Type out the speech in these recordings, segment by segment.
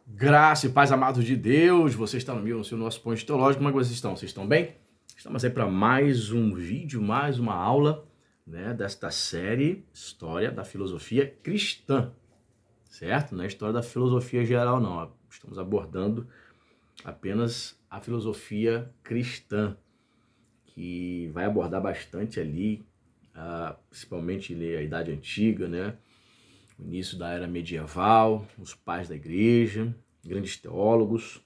Graça e paz, amados de Deus, você está no nosso ponto teológico, como é que vocês estão? Vocês estão bem? Estamos aí para mais um vídeo, mais uma aula, né, desta série História da Filosofia Cristã, certo? Não é história da filosofia geral, não. Estamos abordando apenas a filosofia cristã, que vai abordar bastante ali, principalmente a Idade Antiga, né? O início da era medieval, os pais da igreja, grandes teólogos,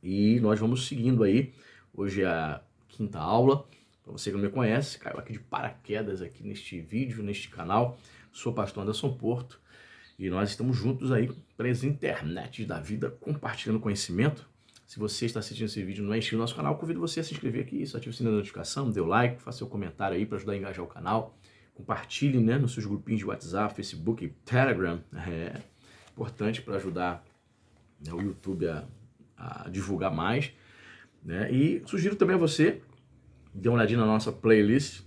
e nós vamos seguindo aí. Hoje é a quinta aula. Para você que não me conhece, caiu aqui de paraquedas aqui neste vídeo, neste canal. Sou o pastor Anderson Porto e nós estamos juntos aí pelas internets da vida, compartilhando conhecimento. Se você está assistindo esse vídeo e não é inscrito no nosso canal, convido você a se inscrever aqui, ative o sininho da notificação, dê o like, faça seu comentário aí para ajudar a engajar o canal. Compartilhe, né, nos seus grupinhos de WhatsApp, Facebook e Telegram. É importante para ajudar, né, o YouTube a divulgar mais, né? E sugiro também a você dê uma olhadinha na nossa playlist.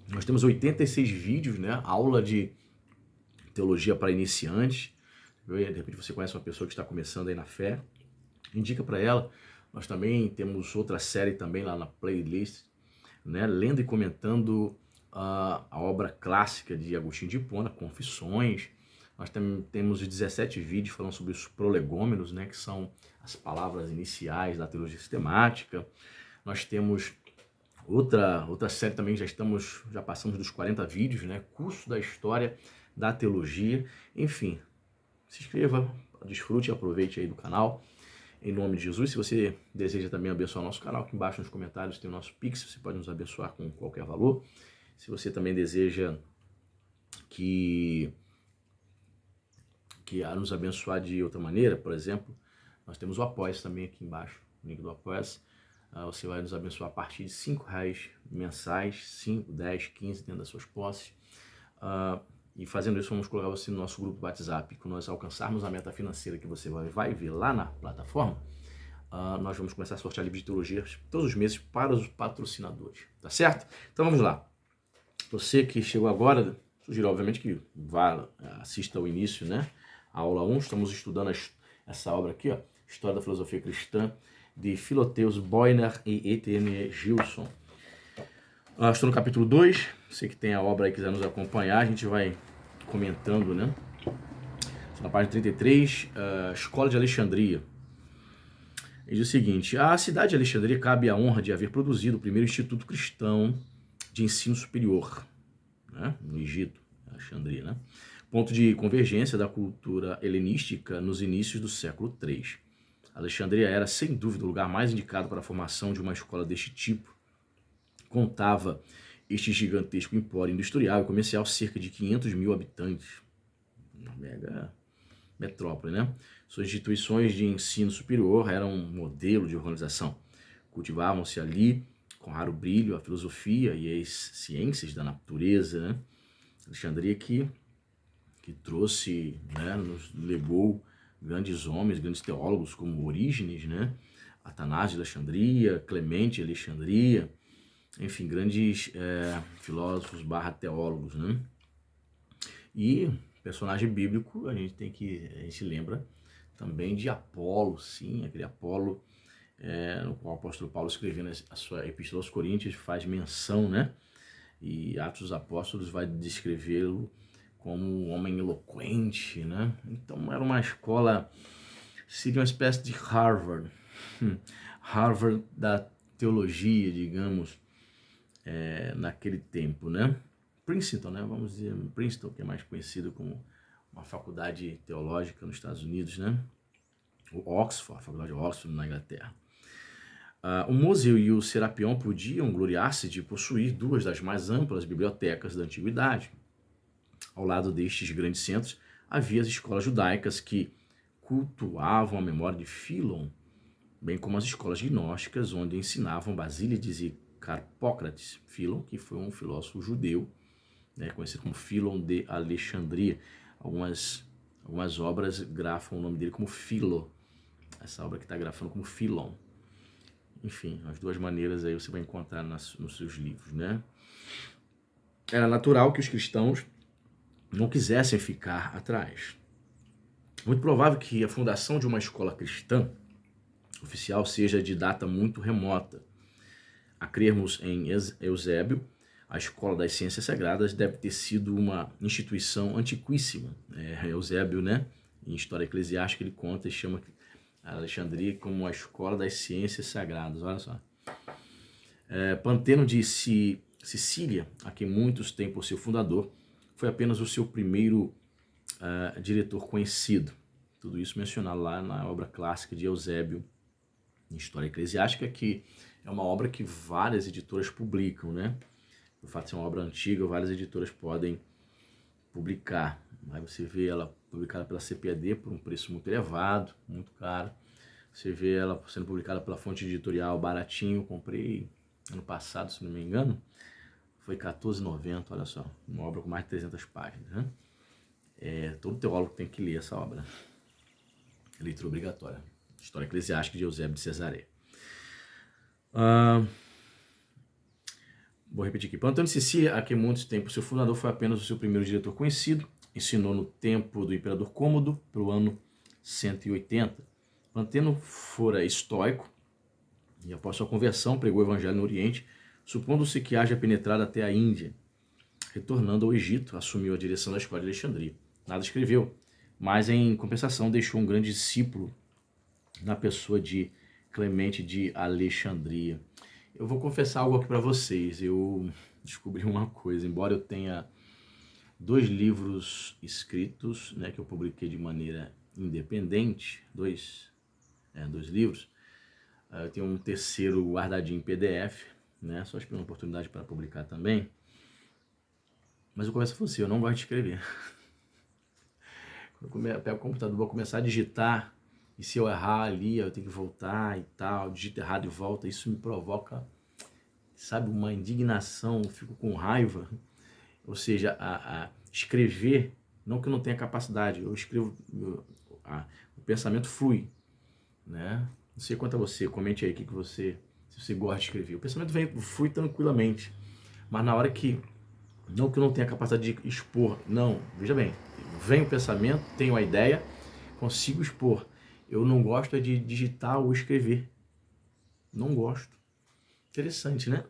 Nós temos 86 vídeos, né? Aula de teologia para iniciantes. De repente você conhece uma pessoa que está começando aí na fé, indica para ela. Nós também temos outra série também lá na playlist, né? Lendo e comentando a obra clássica de Agostinho de Hipona, Confissões. Nós também temos 17 vídeos falando sobre os prolegômenos, né, que são as palavras iniciais da teologia sistemática. Nós temos outra série também, já passamos dos 40 vídeos, né, curso da história da teologia. Enfim, se inscreva, desfrute e aproveite aí do canal. Em nome de Jesus, se você deseja também abençoar o nosso canal, aqui embaixo nos comentários tem o nosso Pix, você pode nos abençoar com qualquer valor. Se você também deseja que nos abençoar de outra maneira, por exemplo, nós temos o Apoia-se também aqui embaixo, o link do Apoia-se. Você vai nos abençoar a partir de R$5 mensais, 5, 10, 15 dentro das suas posses. E fazendo isso, vamos colocar você no nosso grupo do WhatsApp. Quando nós alcançarmos a meta financeira que você vai ver lá na plataforma, nós vamos começar a sortear livros de teologia todos os meses para os patrocinadores, tá certo? Então vamos lá. Você que chegou agora, sugiro obviamente que vá, assista ao início, né? A aula 1, estamos estudando essa obra aqui, ó, História da Filosofia Cristã, de Philotheus Boiner e Etienne Gilson. Estou no capítulo 2, você que tem a obra aí e quiser nos acompanhar, a gente vai comentando, né? Estou na página 33, Escola de Alexandria. Ele diz o seguinte: a cidade de Alexandria cabe a honra de haver produzido o primeiro instituto cristão de ensino superior, né? No Egito, Alexandria, né? Ponto de convergência da cultura helenística nos inícios do século III. Alexandria era, sem dúvida, o lugar mais indicado para a formação de uma escola deste tipo. Contava este gigantesco empório industrial e comercial cerca de 500 mil habitantes. Uma mega metrópole, né? Suas instituições de ensino superior eram um modelo de organização. Cultivavam-se ali, com raro brilho, a filosofia e as ciências da natureza, né? Alexandria que trouxe, né, nos legou grandes homens, grandes teólogos como Orígenes, né, Atanásio de Alexandria, Clemente de Alexandria, enfim, grandes filósofos / teólogos, né? E personagem bíblico, a gente lembra também de Apolo, sim, aquele Apolo no qual o apóstolo Paulo, escrevendo a sua epístola aos Coríntios, faz menção, né? E Atos dos Apóstolos vai descrevê-lo como um homem eloquente, né? Então era uma escola, seria uma espécie de Harvard, Harvard da teologia, digamos, naquele tempo, né? Princeton, né? Vamos dizer, Princeton, que é mais conhecido como uma faculdade teológica nos Estados Unidos, né? O Oxford, a faculdade de Oxford na Inglaterra. O Mosel e o Serapion podiam gloriar-se de possuir duas das mais amplas bibliotecas da antiguidade. Ao lado destes grandes centros, havia as escolas judaicas que cultuavam a memória de Filon, bem como as escolas gnósticas, onde ensinavam Basílides e Carpócrates. Filon, que foi um filósofo judeu, né, conhecido como Filon de Alexandria. Algumas obras grafam o nome dele como Philo. Essa obra que está grafando como Filon. Enfim, as duas maneiras aí você vai encontrar nos seus livros, né? Era natural que os cristãos não quisessem ficar atrás. Muito provável que a fundação de uma escola cristã oficial seja de data muito remota. A crermos em Eusébio, a Escola das Ciências Sagradas deve ter sido uma instituição antiquíssima. Eusébio, né, em História Eclesiástica, ele conta e chama a Alexandria como a Escola das Ciências Sagradas. Olha só. Panteno de Sicília, a quem muitos têm por seu fundador, foi apenas o seu primeiro diretor conhecido. Tudo isso mencionado lá na obra clássica de Eusébio, em História Eclesiástica, que é uma obra que várias editoras publicam, né? O fato de ser uma obra antiga, várias editoras podem publicar. Aí você vê ela publicada pela CPAD por um preço muito elevado, muito caro. Você vê ela sendo publicada pela Fonte Editorial baratinho. Comprei ano passado, se não me engano. Foi R$14,90, olha só. Uma obra com mais de 300 páginas, né? Todo teólogo tem que ler essa obra. Leitura obrigatória. História Eclesiástica de Eusébio de Cesareia. Vou repetir aqui. Panteno de Sicília, a quem muitos têm por seu fundador, foi apenas o seu primeiro diretor conhecido. Ensinou no tempo do imperador Cômodo, para o ano 180. Panteno fora estoico e, após sua conversão, pregou o evangelho no Oriente, supondo-se que haja penetrado até a Índia. Retornando ao Egito, assumiu a direção da escola de Alexandria. Nada escreveu, mas em compensação deixou um grande discípulo na pessoa de Clemente de Alexandria. Eu vou confessar algo aqui para vocês. Eu descobri uma coisa, embora eu tenha 2 livros escritos, né, que eu publiquei de maneira independente, dois livros. Eu tenho um terceiro guardadinho em PDF, né, só esperando uma oportunidade para publicar também. Mas eu confesso a você, eu não gosto de escrever. Quando eu pego o computador, vou começar a digitar, e se eu errar ali, eu tenho que voltar e tal, digito errado e volta, isso me provoca, sabe, uma indignação, eu fico com raiva. Ou seja, escrever, não que eu não tenha capacidade, eu escrevo, o pensamento flui, né? Não sei quanto a você, comente aí se você gosta de escrever. O pensamento flui tranquilamente, mas na hora que, não que eu não tenha capacidade de expor, não, veja bem, vem o pensamento, tenho a ideia, consigo expor. Eu não gosto de digitar ou escrever, não gosto. Interessante, né?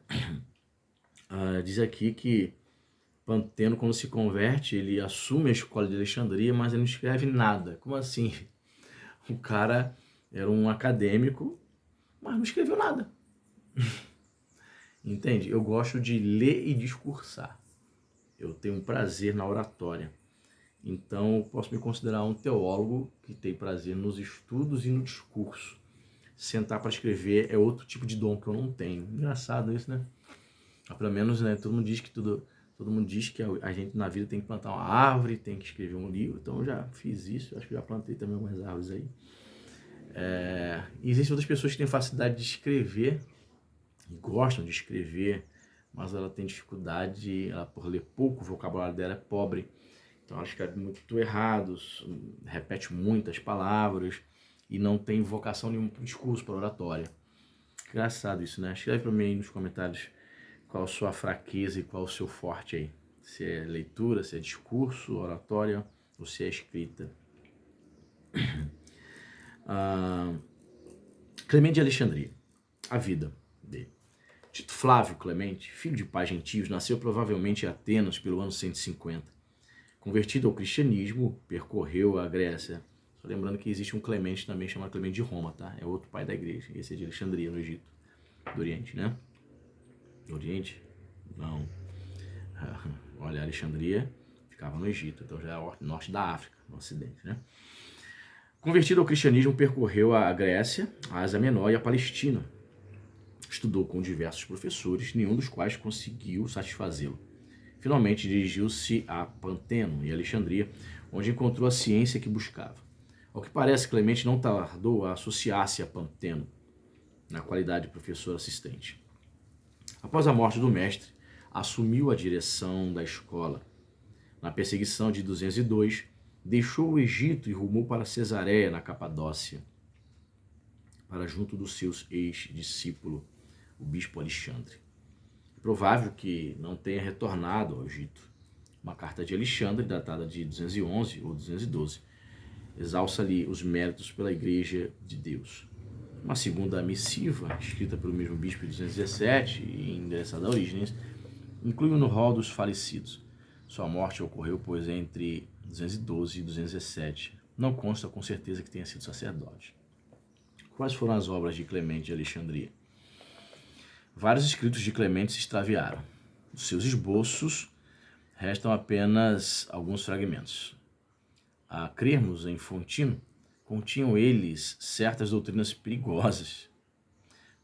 Diz aqui que Panteno, quando se converte, ele assume a escola de Alexandria, mas ele não escreve nada. Como assim? O cara era um acadêmico, mas não escreveu nada. Entende? Eu gosto de ler e discursar. Eu tenho um prazer na oratória. Então, eu posso me considerar um teólogo que tem prazer nos estudos e no discurso. Sentar para escrever é outro tipo de dom que eu não tenho. Engraçado isso, né? Pelo menos, né? Todo mundo diz que a gente na vida tem que plantar uma árvore, tem que escrever um livro. Então, eu já fiz isso. Acho que já plantei também algumas árvores aí. E existem outras pessoas que têm facilidade de escrever e gostam de escrever, mas ela tem dificuldade, ela, por ler pouco, o vocabulário dela é pobre. Então ela escreve muito errados, repete muitas palavras e não tem vocação nenhuma para o discurso, para a oratória. Engraçado isso, né? Escreve para mim aí nos comentários qual a sua fraqueza e qual o seu forte aí. Se é leitura, se é discurso, oratória ou se é escrita. Clemente de Alexandria, a vida dele. Tito Flávio Clemente, filho de pais gentios, nasceu provavelmente em Atenas pelo ano 150. Convertido ao cristianismo, percorreu a Grécia. Só lembrando que existe um Clemente também chamado Clemente de Roma, tá? É outro pai da igreja. Esse é de Alexandria, no Egito. Do Oriente, né? Do Oriente? Não. Olha, Alexandria ficava no Egito, então já é norte da África, no ocidente, né? Convertido ao cristianismo, percorreu a Grécia, a Ásia Menor e a Palestina. Estudou com diversos professores, nenhum dos quais conseguiu satisfazê-lo. Finalmente dirigiu-se a Panteno e Alexandria, onde encontrou a ciência que buscava. Ao que parece, Clemente não tardou a associar-se a Panteno, na qualidade de professor assistente. Após a morte do mestre, assumiu a direção da escola. Na perseguição de 202, deixou o Egito e rumou para Cesareia, na Capadócia, para junto dos seus ex-discípulos, o bispo Alexandre. É provável que não tenha retornado ao Egito. Uma carta de Alexandre, datada de 211 ou 212, exalça ali os méritos pela Igreja de Deus. Uma segunda missiva, escrita pelo mesmo bispo em 217 e endereçada a Orígenes, inclui no rol dos falecidos. Sua morte ocorreu, pois, entre 212 e 217. Não consta com certeza que tenha sido sacerdote. Quais foram as obras de Clemente de Alexandria? Vários escritos de Clemente se extraviaram. Dos seus esboços, restam apenas alguns fragmentos. A crermos em Fontino, continham eles certas doutrinas perigosas.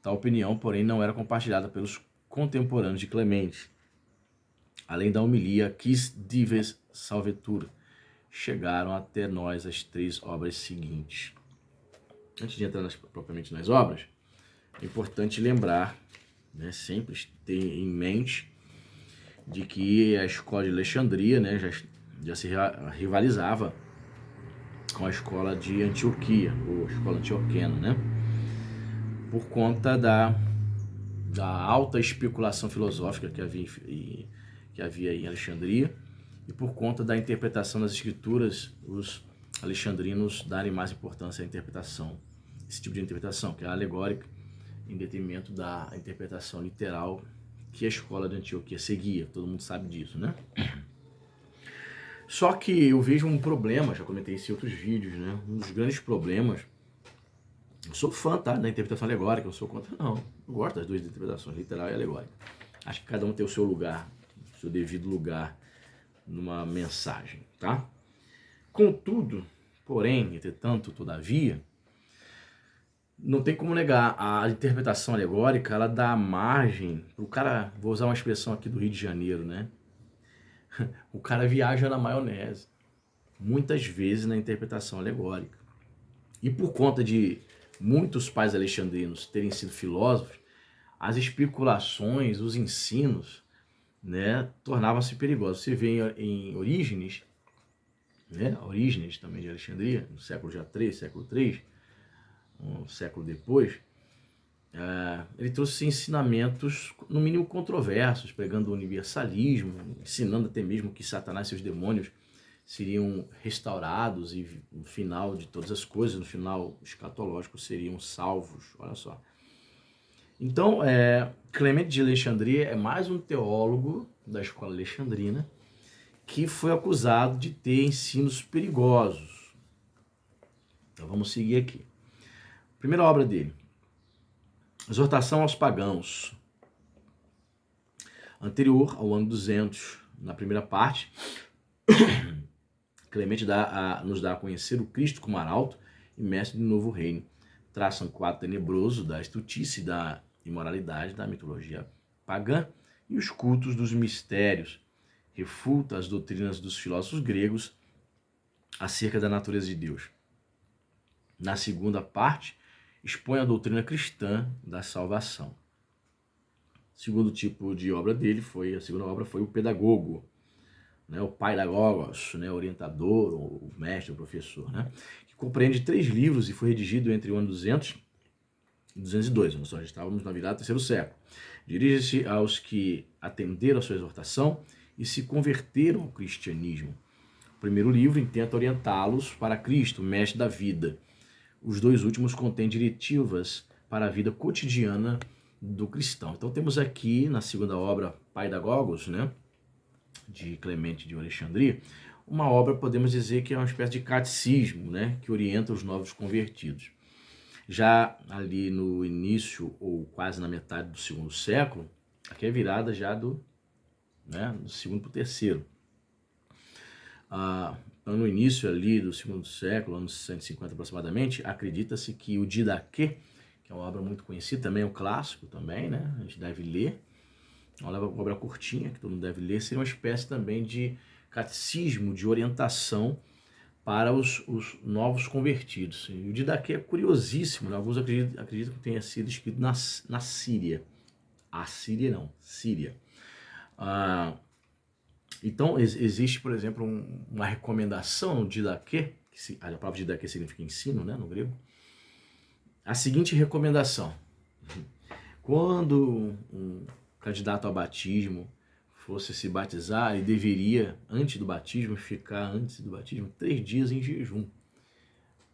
Tal opinião, porém, não era compartilhada pelos contemporâneos de Clemente. Além da homilia Quis Dives Salvetur, chegaram até nós as 3 obras seguintes. Antes de entrar propriamente nas obras, é importante lembrar, né, sempre ter em mente, de que a escola de Alexandria, né, já se rivalizava com a escola de Antioquia, ou escola antioquena, né, por conta da alta especulação filosófica que havia em Alexandria, e por conta da interpretação das escrituras, os alexandrinos darem mais importância à interpretação, esse tipo de interpretação, que é a alegórica, em detrimento da interpretação literal que a escola de Antioquia seguia. Todo mundo sabe disso, né? Só que eu vejo um problema, já comentei isso em outros vídeos, né? Um dos grandes problemas, eu sou fã, tá, da interpretação alegórica, eu sou contra, não. Eu gosto das duas interpretações, literal e alegórica. Acho que cada um tem o seu lugar, o seu devido lugar numa mensagem, tá? Contudo, porém, entretanto, todavia, não tem como negar, a interpretação alegórica, ela dá margem pro cara, vou usar uma expressão aqui do Rio de Janeiro, né? O cara viaja na maionese, muitas vezes na interpretação alegórica. E por conta de muitos pais alexandrinos terem sido filósofos, as especulações, os ensinos, né, tornavam-se perigosos. Você vê em Orígenes, né, Orígenes também de Alexandria, no século já 3, século 3, um século depois, ele trouxe ensinamentos, no mínimo controversos, pregando o universalismo, ensinando até mesmo que Satanás e seus demônios seriam restaurados e no final de todas as coisas, no final escatológico, seriam salvos. Olha só. Então, Clemente de Alexandria é mais um teólogo da escola alexandrina que foi acusado de ter ensinos perigosos. Então, vamos seguir aqui. Primeira obra dele, Exortação aos Pagãos, anterior ao ano 200. Na primeira parte, Clemente nos dá a conhecer o Cristo como arauto e mestre do novo reino. Traça um quadro tenebroso da estutice, da imoralidade, da mitologia pagã e os cultos dos mistérios. Refuta as doutrinas dos filósofos gregos acerca da natureza de Deus. Na segunda parte, expõe a doutrina cristã da salvação. O segundo tipo de obra dele a segunda obra foi o Pedagogo, né, o Paidagogos, né, orientador, o mestre, o professor, né, que compreende 3 livros e foi redigido entre o ano 200 e 202, nós já estávamos na virada do terceiro século. Dirige-se aos que atenderam a sua exortação e se converteram ao cristianismo. O primeiro livro intenta orientá-los para Cristo, mestre da vida. Os 2 últimos contêm diretivas para a vida cotidiana do cristão. Então temos aqui na segunda obra, Paidagogos, né, de Clemente de Alexandria, uma obra, podemos dizer, que é uma espécie de catecismo, né, que orienta os novos convertidos. Já ali no início, ou quase na metade do segundo século, aqui é virada já do segundo para o terceiro. Então, no início ali do segundo século, anos 150 aproximadamente, acredita-se que o Didaquê, que é uma obra muito conhecida, também é um clássico também, né, a gente deve ler, uma obra curtinha que todo mundo deve ler, seria uma espécie também de catecismo, de orientação para os novos convertidos. E o Didaquê é curiosíssimo, né? Alguns acreditam que tenha sido escrito na Síria. A Síria não, Síria. Então, existe, por exemplo, uma recomendação no Didaquê, a palavra Didaquê significa ensino, né, no grego. A seguinte recomendação: quando um candidato ao batismo fosse se batizar, ele deveria, antes do batismo, ficar 3 dias em jejum.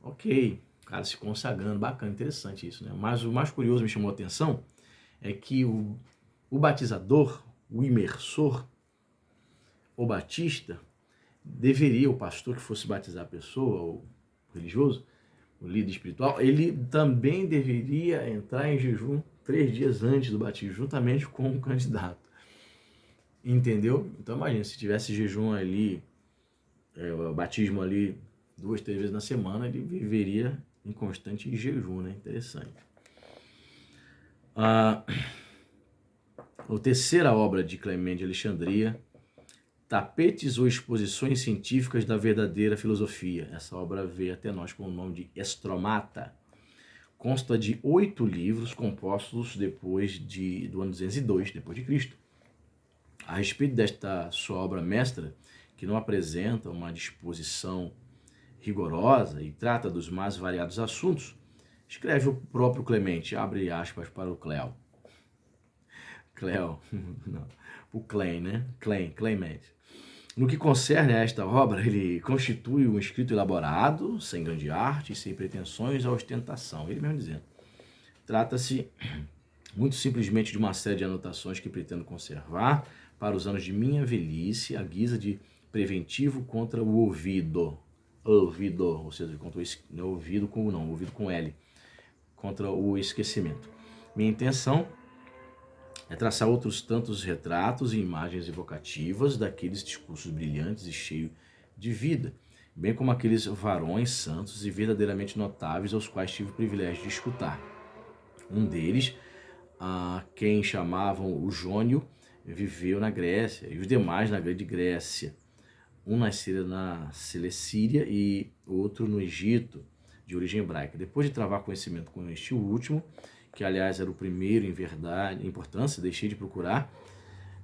Ok, o cara se consagrando, bacana, interessante isso, né? Mas o mais curioso, me chamou a atenção, é que o batizador, o imersor, o batista, deveria, o pastor que fosse batizar a pessoa, o religioso, o líder espiritual, ele também deveria entrar em jejum 3 dias antes do batismo, juntamente com o candidato. Entendeu? Então imagina, se tivesse jejum ali, o batismo ali 2, 3 vezes na semana, ele viveria em constante jejum, né? Interessante. A terceira obra de Clemente de Alexandria, Tapetes ou Exposições Científicas da Verdadeira Filosofia. Essa obra veio até nós com o nome de Estromata. Consta de 8 livros compostos depois do ano 202 depois de Cristo. A respeito desta sua obra mestra, que não apresenta uma disposição rigorosa e trata dos mais variados assuntos, escreve o próprio Clemente, abre aspas para o Cleo, não, o Klein, né? Clemente. No que concerne a esta obra, ele constitui um escrito elaborado, sem grande arte e sem pretensões à ostentação. Ele mesmo dizendo. Trata-se muito simplesmente de uma série de anotações que pretendo conservar para os anos de minha velhice, à guisa de preventivo contra o ouvido. Ou seja, contra o ouvido com não, ouvido com L, contra o esquecimento. Minha intenção é traçar outros tantos retratos e imagens evocativas daqueles discursos brilhantes e cheios de vida, bem como aqueles varões santos e verdadeiramente notáveis aos quais tive o privilégio de escutar. Um deles, a quem chamavam o Jônio, viveu na Grécia, e os demais na Grande Grécia. Um nascera na Cilecíria e outro no Egito, de origem hebraica. Depois de travar conhecimento com este último, que aliás era o primeiro em verdade, em importância, deixei de procurar,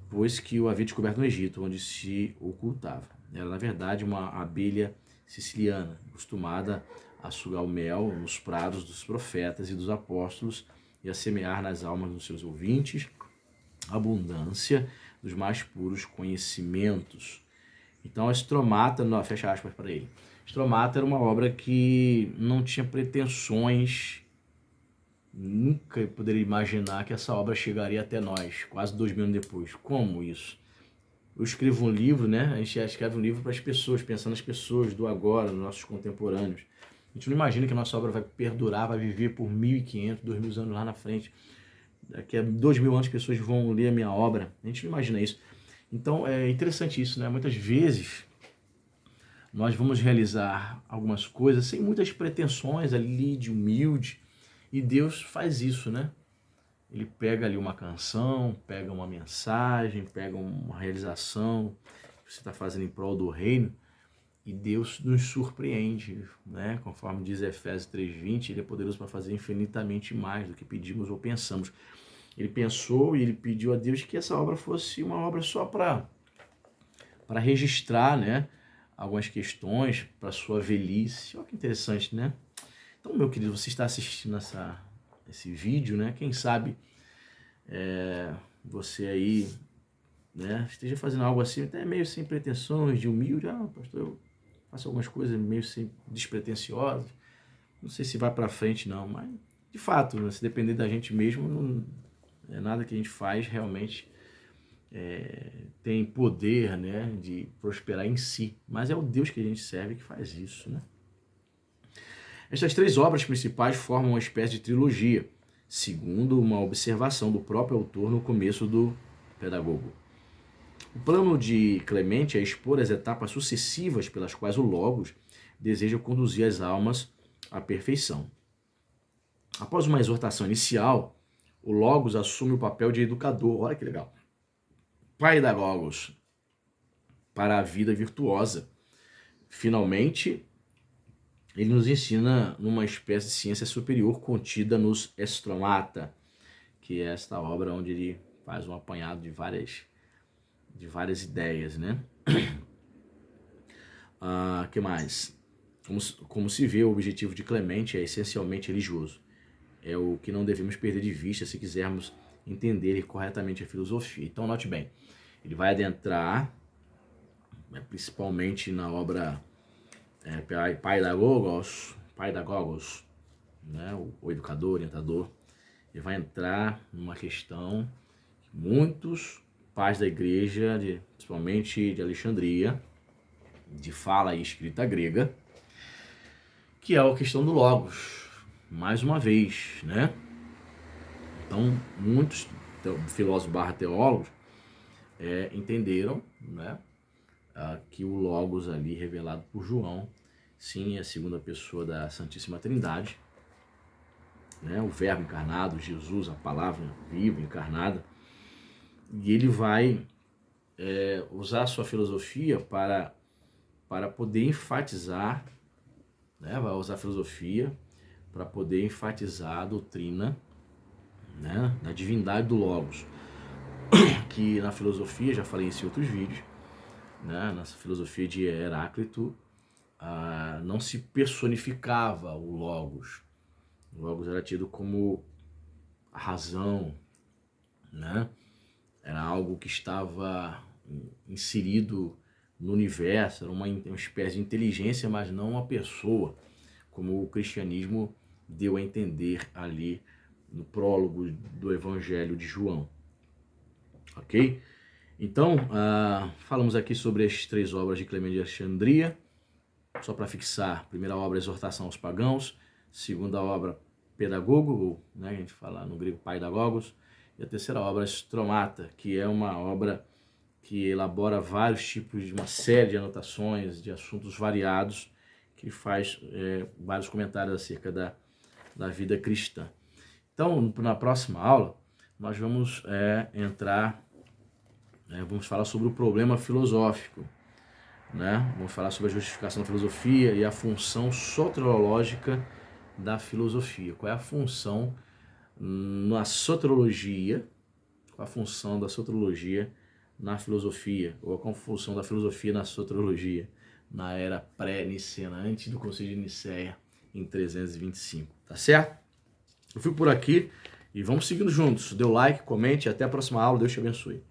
pois que o havia descoberto no Egito, onde se ocultava. Era, na verdade, uma abelha siciliana, acostumada a sugar o mel nos prados dos profetas e dos apóstolos e a semear nas almas dos seus ouvintes a abundância dos mais puros conhecimentos. Então, a Estromata, fecha aspas para ele, Estromata era uma obra que não tinha pretensões. Nunca poderia imaginar que essa obra chegaria até nós, quase 2000 anos depois. Como isso? Eu escrevo um livro, né? A gente escreve um livro para as pessoas, pensando nas pessoas do agora, nos nossos contemporâneos. A gente não imagina que a nossa obra vai perdurar, vai viver por 1.500, 2.000 anos lá na frente. Daqui a 2.000 anos as pessoas vão ler a minha obra. A gente não imagina isso. Então é interessante isso, né? Muitas vezes nós vamos realizar algumas coisas sem muitas pretensões ali de humilde, e Deus faz isso, né? Ele pega ali uma canção, pega uma mensagem, pega uma realização que você está fazendo em prol do reino, e Deus nos surpreende, né? Conforme diz Efésios 3:20, Ele é poderoso para fazer infinitamente mais do que pedimos ou pensamos. Ele pensou e ele pediu a Deus que essa obra fosse uma obra só para registrar, né? Algumas questões para sua velhice. Olha que interessante, né? Então, meu querido, você está assistindo esse vídeo, né? Quem sabe você aí, né, esteja fazendo algo assim, até meio sem pretensões, de humilde. Pastor, eu faço algumas coisas meio sem despretensiosas. Não sei se vai para frente, não, mas de fato, né, se depender da gente mesmo, não é nada que a gente faz realmente tem poder, né, de prosperar em si. Mas é o Deus que a gente serve que faz isso, né? Estas 3 obras principais formam uma espécie de trilogia, segundo uma observação do próprio autor no começo do Pedagogo. O plano de Clemente é expor as etapas sucessivas pelas quais o Logos deseja conduzir as almas à perfeição. Após uma exortação inicial, o Logos assume o papel de educador, olha que legal, Paidagogos, para a vida virtuosa. Finalmente, ele nos ensina numa espécie de ciência superior contida nos Estromata, que é esta obra onde ele faz um apanhado de várias ideias, né? Que mais? Como se vê, o objetivo de Clemente é essencialmente religioso. É o que não devemos perder de vista se quisermos entender corretamente a filosofia. Então, note bem, ele vai adentrar, principalmente na obra Paidagogos, pedagogos, né, o educador, orientador, ele vai entrar numa questão que muitos pais da igreja, principalmente de Alexandria, de fala e escrita grega, que é a questão do logos, mais uma vez, né? Então, muitos filósofos barra teólogos entenderam, né, que o logos ali revelado por João, sim, é a segunda pessoa da Santíssima Trindade, né, o verbo encarnado, Jesus, a palavra viva, encarnada, e ele vai usar a sua filosofia para poder enfatizar, né, vai usar a filosofia para poder enfatizar a doutrina, né, da divindade do logos, que na filosofia, já falei isso em outros vídeos, né, na filosofia de Heráclito, não se personificava o logos. O logos era tido como a razão, né? Era algo que estava inserido no universo, era uma espécie de inteligência, mas não uma pessoa, como o cristianismo deu a entender ali no prólogo do Evangelho de João. Ok? Então, falamos aqui sobre as 3 obras de Clemente de Alexandria, só para fixar: primeira obra, Exortação aos Pagãos; segunda obra, Pedagogo, né, a gente fala no grego Paidagogos; e a terceira obra, Stromata, que é uma obra que elabora vários tipos de uma série de anotações de assuntos variados, que faz vários comentários acerca da vida cristã. Então, na próxima aula, nós vamos vamos falar sobre o problema filosófico, né? Vamos falar sobre a justificação da filosofia e a função soteriológica da filosofia. Qual é a função na soteriologia, qual a função da soteriologia na filosofia, ou qual a função da filosofia na soteriologia, na era pré-nicena, antes do Concílio de Nicéia, em 325, tá certo? Eu fico por aqui e vamos seguindo juntos. Dê o like, comente e até a próxima aula. Deus te abençoe.